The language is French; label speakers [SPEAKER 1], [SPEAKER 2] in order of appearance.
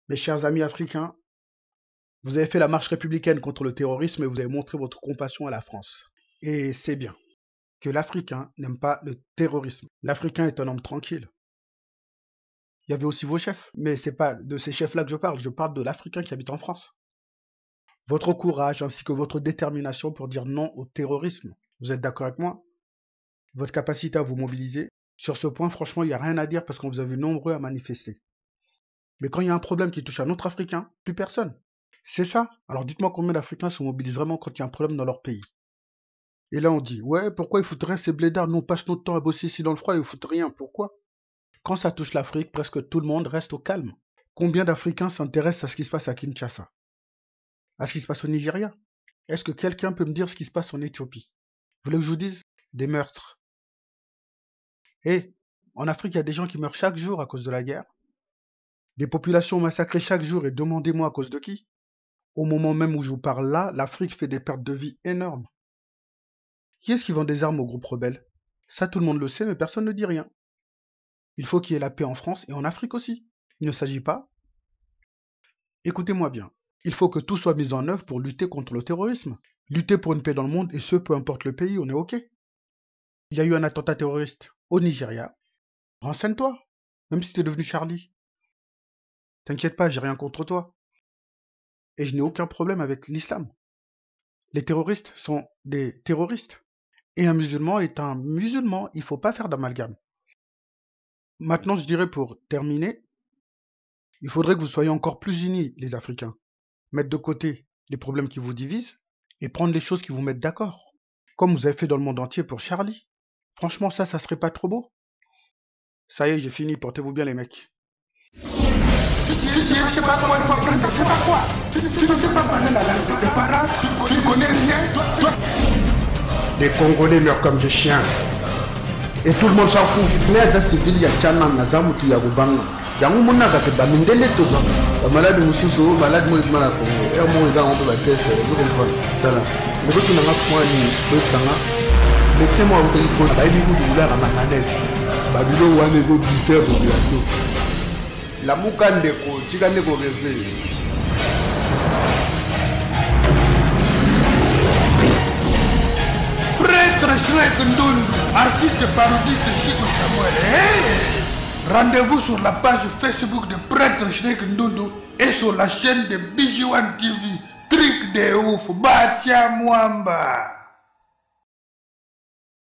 [SPEAKER 1] Mes chers amis africains, vous avez fait la marche républicaine contre le terrorisme et vous avez montré votre compassion à la France. Et c'est bien que l'Africain n'aime pas le terrorisme. L'Africain est un homme tranquille. Il y avait aussi vos chefs, mais c'est pas de ces chefs-là que je parle de l'Africain qui habite en France. Votre courage ainsi que votre détermination pour dire non au terrorisme. Vous êtes d'accord avec moi? Votre capacité à vous mobiliser. Sur ce point, franchement, il n'y a rien à dire parce qu'on vous a vu nombreux à manifester. Mais quand il y a un problème qui touche un autre Africain, plus personne. C'est ça. Alors dites-moi combien d'Africains se mobilisent vraiment quand il y a un problème dans leur pays. Et là on dit, ouais, pourquoi ils foutent rien ces blédards? Nous on passe notre temps à bosser ici dans le froid et ils foutent rien. Pourquoi? Quand ça touche l'Afrique, presque tout le monde reste au calme. Combien d'Africains s'intéressent à ce qui se passe à Kinshasa? À ce qui se passe au Nigeria? Est-ce que quelqu'un peut me dire ce qui se passe en Éthiopie? Vous voulez que je vous dise? Des meurtres. Et en Afrique, il y a des gens qui meurent chaque jour à cause de la guerre. Des populations massacrées chaque jour et demandez-moi à cause de qui? Au moment même où je vous parle là, l'Afrique fait des pertes de vie énormes. Qui est-ce qui vend des armes aux groupes rebelles? Ça, tout le monde le sait, mais personne ne dit rien. Il faut qu'il y ait la paix en France et en Afrique aussi. Il ne s'agit pas... Écoutez-moi bien. Il faut que tout soit mis en œuvre pour lutter contre le terrorisme. Lutter pour une paix dans le monde, et ce, peu importe le pays, on est OK. Il y a eu un attentat terroriste au Nigeria. Renseigne-toi, même si tu es devenu Charlie. T'inquiète pas, j'ai rien contre toi. Et je n'ai aucun problème avec l'islam. Les terroristes sont des terroristes. Et un musulman est un musulman. Il ne faut pas faire d'amalgame. Maintenant, je dirais pour terminer, il faudrait que vous soyez encore plus unis, les Africains. Mettre de côté les problèmes qui vous divisent et prendre les choses qui vous mettent d'accord. Comme vous avez fait dans le monde entier pour Charlie. Franchement, ça serait pas trop beau? Ça y est, j'ai fini. Portez-vous bien, les mecs.
[SPEAKER 2] Je sais pas comment il faut apprendre, je sais pas quoi. Tu ne sais pas parler la langue de tes parents, tu ne connais rien. Toi.
[SPEAKER 1] Les Congolais meurent comme des chiens. Et tout le monde s'en fout.
[SPEAKER 3] Mais à civil, il y a Tchana, Nazamu, Yagubanga. Yango Monaka, Bamindele, Toza. La malade Moussou, malade Moïsmana, et moi, ils ont un test, vous comprenez. Mais quand tu n'as pas point, mais c'est moi, au téléphone, bah, il y a beaucoup de douleurs à ma manette. Babylon, ou un égo buteur, population. La Moukandeko, Tigandeko, réveil.
[SPEAKER 2] Prêtre Shrek Ndundu, artiste parodiste Chico Samuel. Hey! Rendez-vous sur la page Facebook de Prêtre Shrek Ndundu et sur la chaîne de BG1 TV. Truc de ouf, Batia Mwamba.